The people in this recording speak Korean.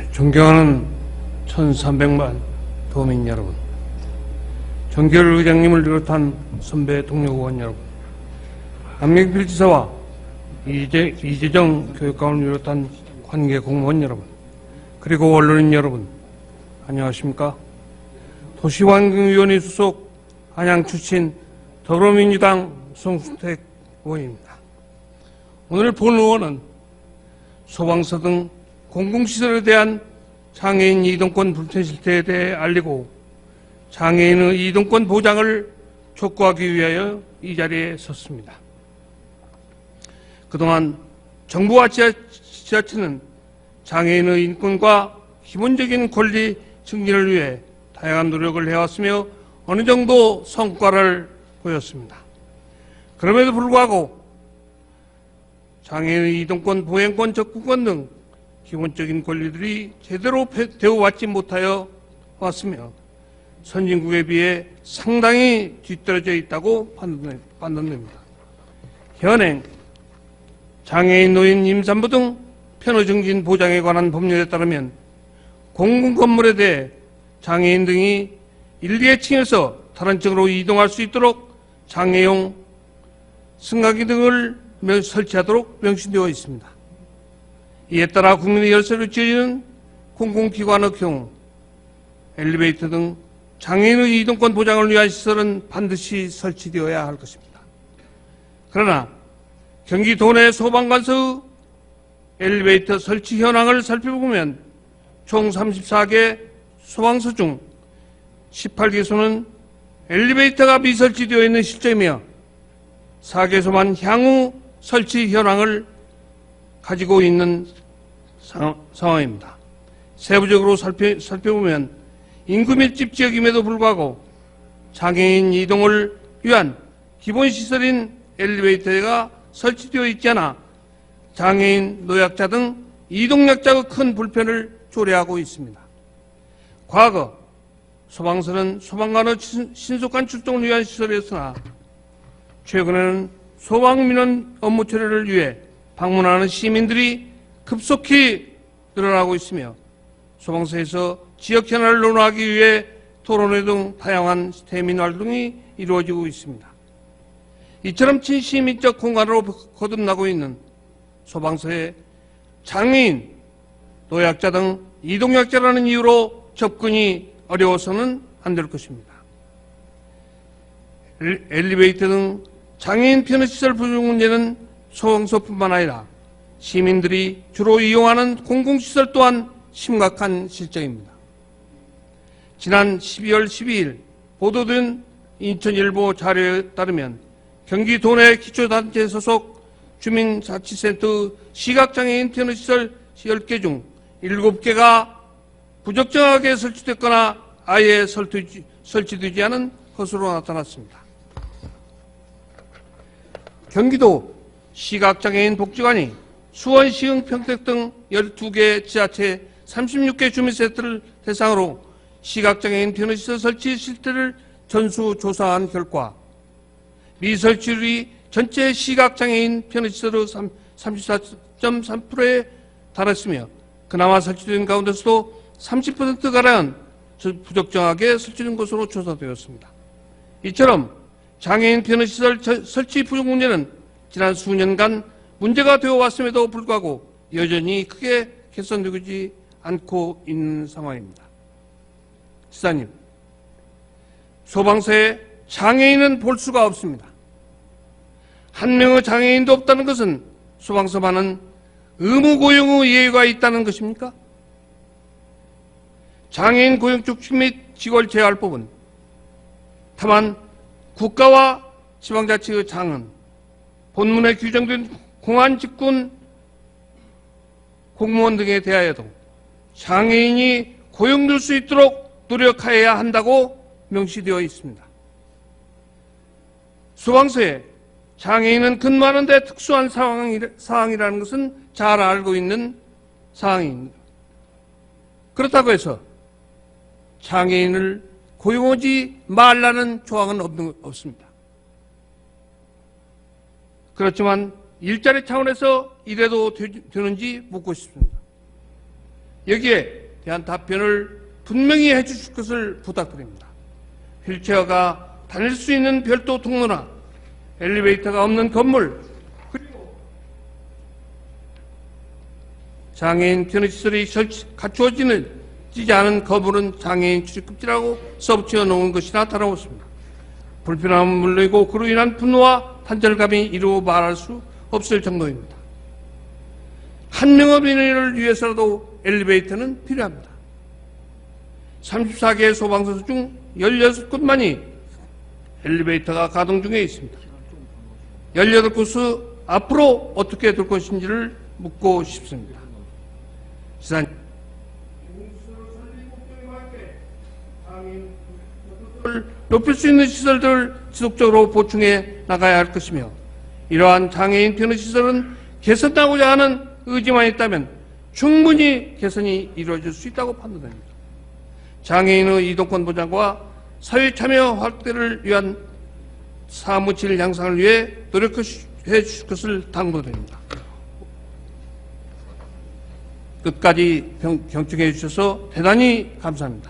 존경하는 1300만 도민 여러분, 정결 의장님을 비롯한 선배 동료 의원 여러분, 남경필지사와 이재정 교육감을 비롯한 관계 공무원 여러분, 그리고 언론인 여러분, 안녕하십니까? 도시환경위원회 소속 안양 출신 더불어민주당 송순택 의원입니다. 오늘 본 의원은 소방서 등 공공시설에 대한 장애인 이동권 불편 실태에 대해 알리고 장애인의 이동권 보장을 촉구하기 위하여 이 자리에 섰습니다. 그동안 정부와 지자체는 장애인의 인권과 기본적인 권리 증진을 위해 다양한 노력을 해왔으며 어느 정도 성과를 보였습니다. 그럼에도 불구하고 장애인의 이동권, 보행권, 접근권 등 기본적인 권리들이 제대로 되어왔지 못하여 왔으며 선진국에 비해 상당히 뒤떨어져 있다고 판단됩니다. 현행 장애인, 노인, 임산부 등 편의증진 보장에 관한 법률에 따르면 공공건물에 대해 장애인 등이 1, 2의 층에서 다른 층으로 이동할 수 있도록 장애용 승강기 등을 설치하도록 명시되어 있습니다. 이에 따라 국민의 열쇠로 지어지는 공공기관의 경우 엘리베이터 등 장애인의 이동권 보장을 위한 시설은 반드시 설치되어야 할 것입니다. 그러나 경기도 내 소방관서의 엘리베이터 설치 현황을 살펴보면 총 34개 소방서 중 18개소는 엘리베이터가 미설치되어 있는 실정이며 4개소만 향후 설치 현황을 가지고 있는 상황입니다. 세부적으로 살펴보면 인구 밀집 지역임에도 불구하고 장애인 이동을 위한 기본시설인 엘리베이터가 설치되어 있지 않아 장애인, 노약자 등 이동약자의 큰 불편을 초래하고 있습니다. 과거 소방서는 소방관의 신속한 출동을 위한 시설이었으나 최근에는 소방민원 업무 처리를 위해 방문하는 시민들이 급속히 늘어나고 있으며 소방서에서 지역 현안을 논의하기 위해 토론회 등 다양한 대민 활동이 이루어지고 있습니다. 이처럼 친시민적 공간으로 거듭나고 있는 소방서에 장애인, 노약자 등 이동약자라는 이유로 접근이 어려워서는 안 될 것입니다. 엘리베이터 등 장애인 편의시설 부족 문제는 소방서뿐만 아니라 시민들이 주로 이용하는 공공시설 또한 심각한 실정입니다. 지난 12월 12일 보도된 인천일보 자료에 따르면 경기도 내 기초단체 소속 주민자치센터 시각장애인 편의시설 10개 중 7개가 부적정하게 설치됐거나 아예 설치되지 않은 것으로 나타났습니다. 경기도 시각장애인 복지관이 수원, 시흥, 평택 등 12개 지자체 36개 주민센터를 대상으로 시각장애인 편의시설 설치 실태를 전수조사한 결과 미설치율이 전체 시각장애인 편의시설의 34.3%에 달했으며 그나마 설치된 가운데서도 30%가량은 부적정하게 설치된 것으로 조사되었습니다. 이처럼 장애인 편의시설 설치 부족 문제는 지난 수년간 문제가 되어 왔음에도 불구하고 여전히 크게 개선되지 않고 있는 상황입니다. 지사님, 소방서에 장애인은 볼 수가 없습니다. 한 명의 장애인도 없다는 것은 소방서만은 의무 고용의 예외가 있다는 것입니까? 장애인 고용 축소 및 직월 재활법은 다만 국가와 지방자치의 장은 본문에 규정된 공안 직군 공무원 등에 대하여도 장애인이 고용될 수 있도록 노력해야 한다고 명시되어 있습니다. 소방서에 장애인은 근무하는 데 특수한 사항이라는 것은 잘 알고 있는 사항입니다. 그렇다고 해서 장애인을 고용하지 말라는 조항은 없습니다. 그렇지만 일자리 차원에서 이래도 되는지 묻고 싶습니다. 여기에 대한 답변을 분명히 해주실 것을 부탁드립니다. 휠체어가 다닐 수 있는 별도 통로나 엘리베이터가 없는 건물, 그리고 장애인 편의시설이 갖추어지지 않은 건물은 장애인 출입금지라고 써붙여 놓은 것이나 다름없습니다. 불편함은 물론이고 그로 인한 분노와 단절감이 이루 말할 수 없을 정도입니다. 한 영업인을 위해서라도 엘리베이터는 필요합니다. 34개의 소방서 중 16곳만이 엘리베이터가 가동 중에 있습니다. 18곳을 앞으로 어떻게 될 것인지를 묻고 싶습니다. 지사님, 높일 수 있는 시설들을 지속적으로 보충해 나가야 할 것이며, 이러한 장애인 편의시설은 개선하고자 하는 의지만 있다면 충분히 개선이 이루어질 수 있다고 판단됩니다. 장애인의 이동권 보장과 사회 참여 확대를 위한 사무질 향상을 위해 노력해 주실 것을 당부드립니다. 끝까지 경청해 주셔서 대단히 감사합니다.